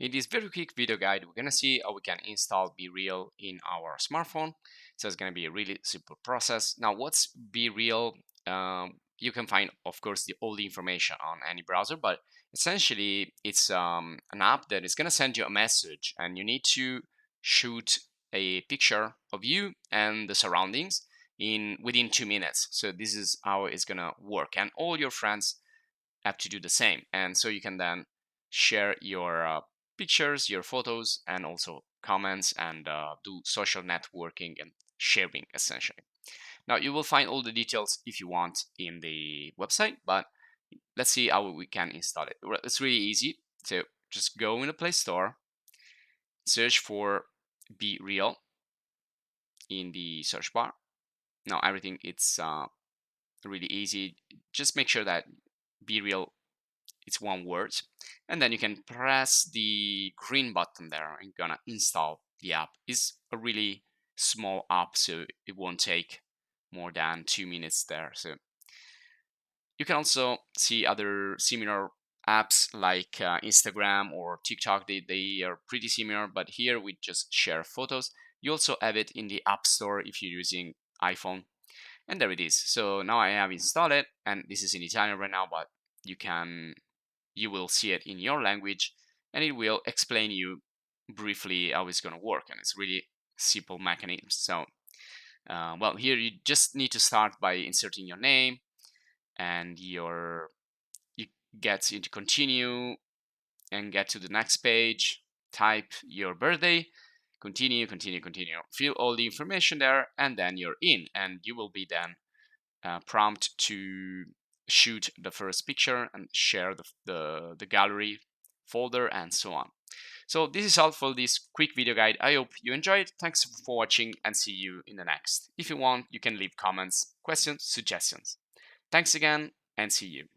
In this very quick video guide, we're gonna see how we can install BeReal in our smartphone. So it's gonna be a really simple process. Now, what's BeReal? You can find, of course, all the information on any browser, but essentially it's an app that is gonna send you a message, and you need to shoot a picture of you and the surroundings in within 2 minutes. So this is how it's gonna work, and all your friends have to do the same. And so you can then share your pictures, your photos, and also comments and do social networking and sharing essentially. Now you will find all the details if you want in the website, but let's see how we can install it. It's really easy. So just go in the Play Store, search for BeReal in the search bar. Now everything it's really easy. Just make sure that BeReal it's one word, and then you can press the green button there and gonna install the app. It's a really small app, so it won't take more than 2 minutes there. So you can also see other similar apps like Instagram or TikTok. They are pretty similar, but here we just share photos. You also have it in the App Store if you're using iPhone, and there it is. So now I have installed it, and this is in Italian right now, but you will see it in your language, and it will explain you briefly how it's going to work, and it's really simple mechanism. So well, here you just need to start by inserting your name, and you get into continue and get to the next page, type your birthday, continue, fill all the information there, and then you're in, and you will be then prompt to shoot the first picture and share the gallery folder and so on. So this is all for this quick video guide. I hope you enjoyed. Thanks for watching, and see you in the next. If you want, you can leave comments, questions, suggestions. Thanks again, and see you.